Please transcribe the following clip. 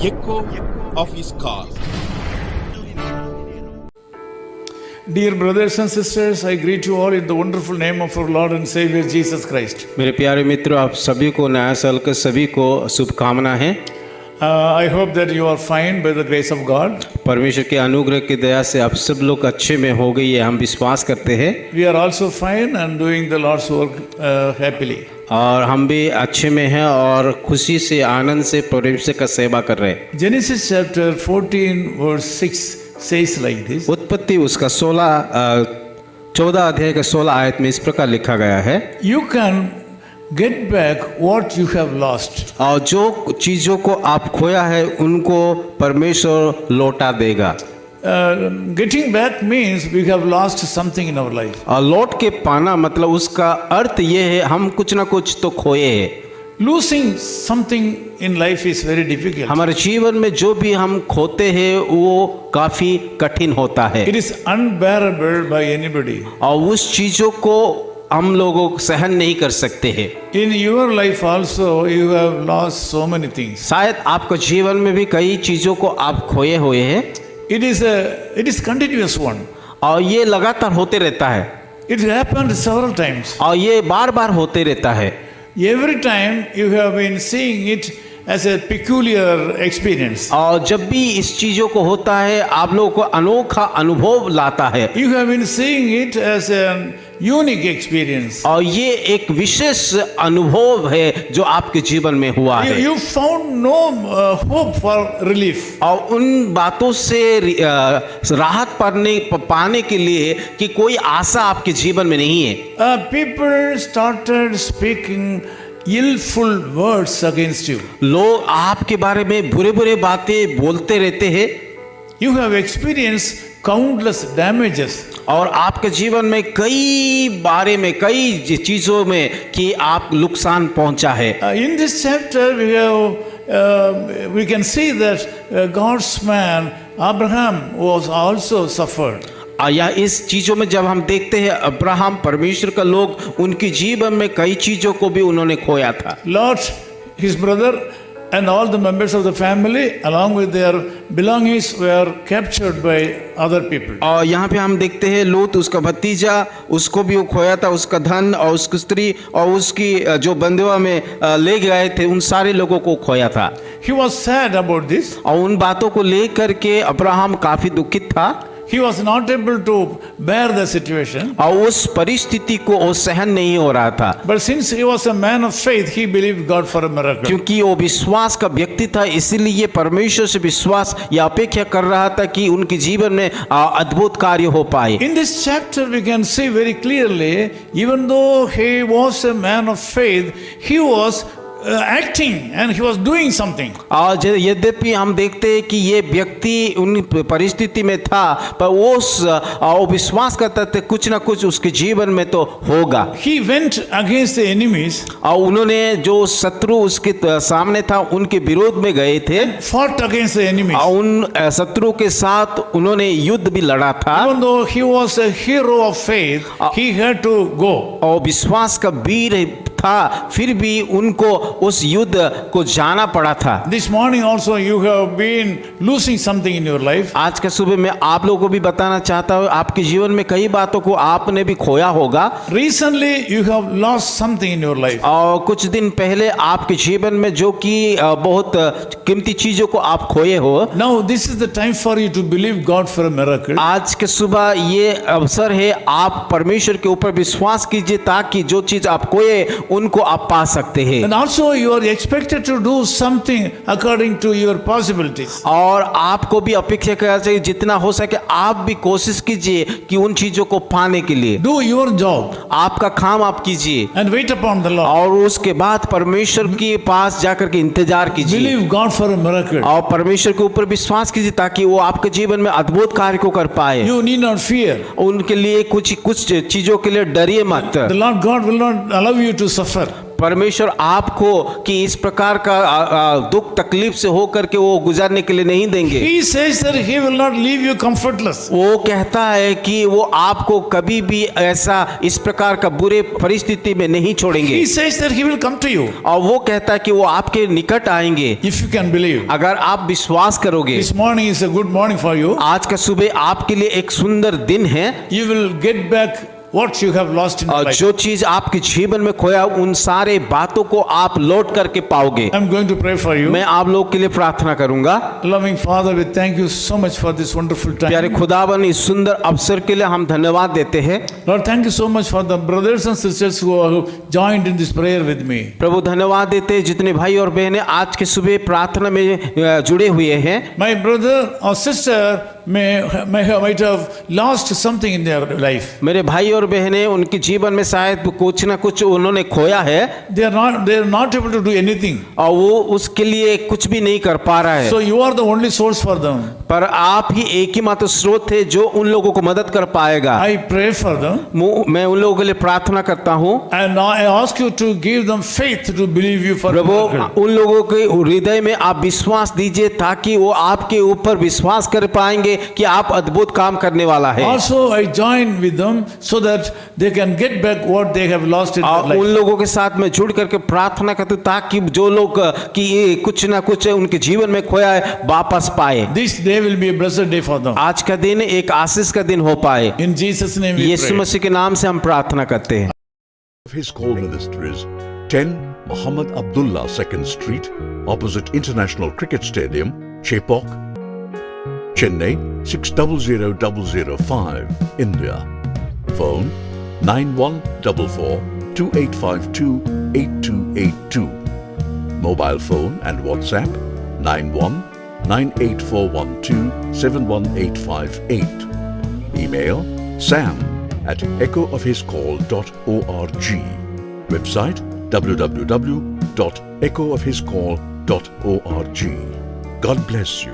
echo of his call. Dear brothers and sisters, I greet you all in the wonderful name of our Lord and Savior Jesus Christ. मेरे प्यारे मित्रों, आप सभी को नया साल के सभी को शुभकामना है। I hope that you are fine by the grace of God. परमेश्वर के अनुग्रह की दया से आप सब लोग अच्छे में हो गई है, हम विश्वास करते हैं। We are also fine and doing the Lord's work happily. और हम भी अच्छे में हैं और खुशी से आनंद से परमेश्वर का सेवा कर रहे हैं। Genesis chapter 14 verse 6 says like this. उत्पत्ति उसका 14 अध्याय का 16 आयत में इस प्रकार लिखा गया है, You can get back what you have lost. और जो चीज़ों को आप खोया है उनको परमेश्वर लौटा देगा। Getting back means we have lost something in our life. और लौट के पाना मतलब उसका अर्थ ये है हम कुछ ना कुछ तो खोए हैं। Losing something in life is very difficult. हमारे जीवन में जो भी हम खोते हैं वो काफी कठिन होता है It is unbearable by anybody. और उस चीजों को हम लोगों को सहन नहीं कर सकते हैं। In your life also you have lost so many things. शायद आपके जीवन में भी कई चीजों को आप खोए हुए हैं। It is continuous one. और ये लगातार होते रहता है It happened several times. और ये बार बार होते रहता है। Every time you have been seeing it as a peculiar experience. और जब भी इस चीजों को होता है आप लोगों को अनोखा अनुभव लाता है। You have been seeing it as a unique experience. और ये एक विशेष अनुभव है जो आपके जीवन में हुआ है। You found no hope for relief. और उन बातों से राहत पाने के लिए कि कोई आशा आपके जीवन में नहीं है। People started speaking illful words against you. लोग आपके बारे में बुरे बुरे बातें बोलते रहते हैं। You have experienced countless damages. और आपके जीवन में कई बारे में कई चीजों में कि आप नुकसान पहुंचा है। In this chapter we can see that God's man Abraham was also suffered. या इस चीजों में जब हम देखते हैं अब्राहम परमेश्वर का लोग उनके जीवन में कई चीजों को भी उन्होंने खोया था। Lot, his brother and all the members of the family along with their belongings were captured by other people. और यहाँ पे हम देखते हैं लूत उसका भतीजा उसको भी वो खोया था, उसका धन और उसकी स्त्री और उसकी जो बंधुआ में ले गए थे उन सारे लोगों को खोया था। He was sad about this. और उन बातों को लेकर के अब्राहम काफी दुखित था। He was not able to bear the situation. और उस परिस्थिति को वो सहन नहीं हो रहा था। But since he was a man of faith, he believed God for a miracle. क्योंकि वो विश्वास का व्यक्ति था इसीलिए परमेश्वर से विश्वास या अपेक्षा कर रहा था कि उनके जीवन में अद्भुत कार्य हो पाए। In this chapter we can see very clearly, even though he was a man of faith, he was acting and he was doing something. आज यद्यपि हम देखते हैं कि ये व्यक्ति उन परिस्थिति में था पर वो विश्वास करता था कुछ ना कुछ उसके जीवन में तो होगा। He went against the enemies. और उन्होंने जो शत्रु उसके सामने था उनके विरोध में गए थे। Fought against the enemies. और उन शत्रु के साथ उन्होंने युद्ध भी लड़ा था। Even though he was a hero of faith, he had to go. और विश्वास का वीर था फिर भी उनको उस युद्ध को जाना पड़ा था। This morning also you have been losing something in your life. आज के सुबह में आप लोगों को भी बताना चाहता हूँ आपके जीवन में कई बातों को आपने भी खोया होगा। Recently you have lost something in your life. और कुछ दिन पहले आपके जीवन में जो कि बहुत कीमती चीजों को आप खोए हो। Now this is the time for you to believe God for a miracle. आज के सुबह ये अवसर है आप परमेश्वर के ऊपर विश्वास कीजिए ताकि जो चीज आप खोए उनको आप पा सकते हैं। And also you are expected to do something according to your possibilities. और आपको भी अपेक्षा करना चाहिए जितना हो सके आप भी कोशिश कीजिए कि उन चीजों को पाने के लिए। Do your job. आपका काम आप कीजिए And wait upon the Lord. और उसके बाद परमेश्वर के पास जाकर के इंतजार कीजिए। Believe God for a miracle. और परमेश्वर के ऊपर विश्वास कीजिए ताकि वो आपके जीवन में अद्भुत कार्य को कर पाए। You need not fear. उनके लिए कुछ चीजों के लिए डरिए मत। The Lord God will not allow you to suffer. परमेश्वर आपको कि इस प्रकार का दुख तकलीफ से होकर के वो गुजारने के लिए नहीं देंगे। He says that he will not leave you comfortless. वो कहता है कि वो आपको कभी भी ऐसा इस प्रकार का बुरे परिस्थिति में नहीं छोड़ेंगे। He says that he will come to you और वो कहता है कि वो आपके निकट आएंगे if you can believe. अगर आप विश्वास करोगे। This morning is a good morning for you. आज का सुबह आपके लिए एक सुंदर दिन है। You will get back what you have lost in और life. जो चीज आपके जीवन में खोया उन सारे बातों को आप लौट करके पाओगे। I'm going to pray for you. मैं आप लोग के लिए प्रार्थना करूंगा। Loving Father, we thank you so much for this wonderful प्यारे time. खुदावन इस सुंदर अवसर के लिए हम धन्यवाद देते हैं। Lord, thank you so much for the brothers and sisters who have joined in this prayer with me. प्रभु धन्यवाद देते हैं जितने भाई और बहनें आज के सुबह प्रार्थना में जुड़े हुए हैं। My brother or sister might have lost something in their life. मेरे भाई और बहनें उनके जीवन में शायद कुछ ना कुछ उन्होंने खोया है They are not able to do anything. और वो उसके लिए कुछ भी नहीं कर पा रहा है। So you are the only source for them. पर आप ही एक ही मात्र स्रोत है जो उन लोगों को मदद कर पाएगा। I pray for them. मैं उन लोगों के लिए प्रार्थना करता हूँ। And I ask you to give them faith to believe you for Prabhu miracle. उन लोगों के हृदय में आप विश्वास दीजिए ताकि वो आपके ऊपर विश्वास कर पाएंगे कि आप अद्भुत काम करने वाला है। Also I join with them so that they can get back what they have lost in their उन life. लोगों के साथ में जुड़ करके प्रार्थना करते ताकि जो लोग कि ये कुछ ना कुछ उनके जीवन में खोया है वापस पाए। This day will be a blessed day for them. आज का दिन एक आशीष का दिन हो पाए। In Jesus' name we Yeshu pray. मसीह के नाम से हम प्रार्थना करते हैं। His call ministries 10 Muhammad Abdullah 2nd Street, opposite International Cricket Stadium, Chepauk, Chennai 600005, India. Phone 9144-2852-8282. Mobile phone and WhatsApp 91-98412-71858. Email sam@echoofhiscall.org. Website www.echoofhiscall.org. God bless you.